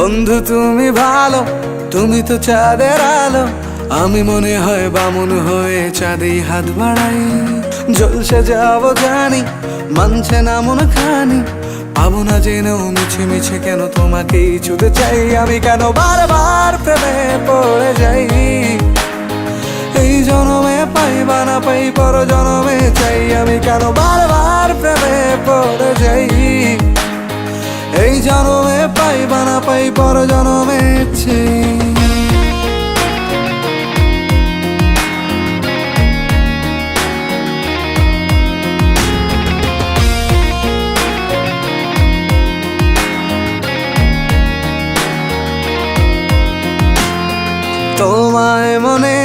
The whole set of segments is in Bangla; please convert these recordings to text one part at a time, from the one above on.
বন্ধু তুমি ভালো, তুমি তো চাঁদের আলো। আমি মনে হয় বামুন হয়ে চাঁদে হাত বাড়াই। জলসে যাবো জানি, মানছে না মন খানি। পাবো না জেনেও মিছে মিছে কেন তোমাকেই ছুতে চাই। আমি কেন বারবার প্রেমে পড়ে যাই। এই জনমে পাই বা না পাই, পর জনমে চাই। আমি কেন বারবার প্রেমে পড়ে যাই। এই জনমে পাই বা না পাই, পর জনমে চাই। তোমায় মনে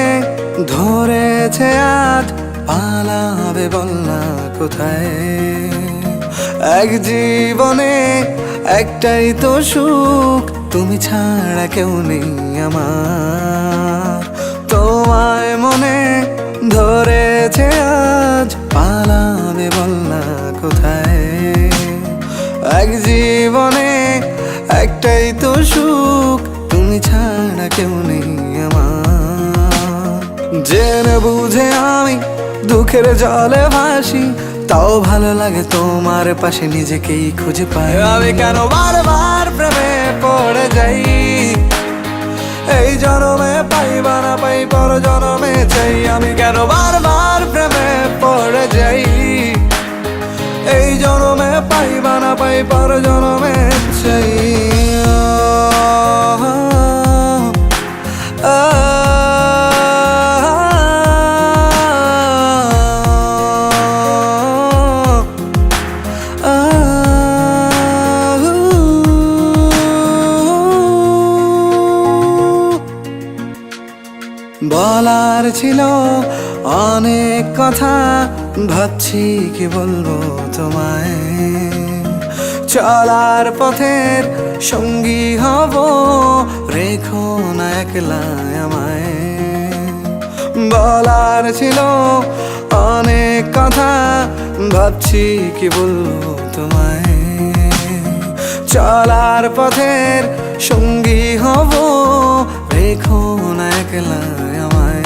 ধরেছে আজ, পালাবে বল না কোথায়। এক জীবনে একটাই তো সুখ, তুমি ছাড়া কেউ নেই আমার। তোমায় মনে ধরেছে আজ, পালাবে বল না কোথায়। এক জীবনে একটাই তো সুখ, তুমি ছাড়া কেউ নেই আমার। জেনে বুঝে আমি দুঃখের জলে ভাসি, তাও ভালো লাগে তোমার পাশে নিজেকেই খুঁজে পাই। আমি কেন বারবার প্রেমে পড়ে যাই। এই জনমে পাই বা না পাই, পর জনমে চাই। আমি কেন বারবার প্রেমে পড়ে যাই। এই জনমে পাই বা না পাই, পর জনমে চাই। বলার ছিল অনেক কথা, ভাবছি কি বলবো তোমায়। চলার পথের সঙ্গী হব, রেখো না একলা আমায়। বলার ছিল অনেক কথা, ভাবছি কি বলবো তোমায়। চলার পথের সঙ্গী হব, রেখো না একলা আমায়।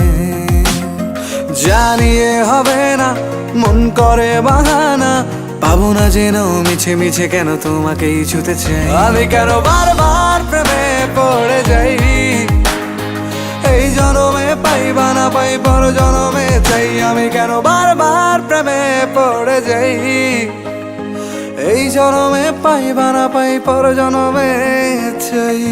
জানিয়ে হবে না, মন করে বাহানা। পাবো না জেনেও মিছে মিছে কেন তোমাকেই ছুতে চাই। আমি কেন বারবার প্রেমে পড়ে যাই। এই জনমে পাই বা না পাই, পর জনমে চাই। আমি কেন বারবার প্রেমে পড়ে যাই। এই জনমে পাই বা না পাই, পর জনমে চাই।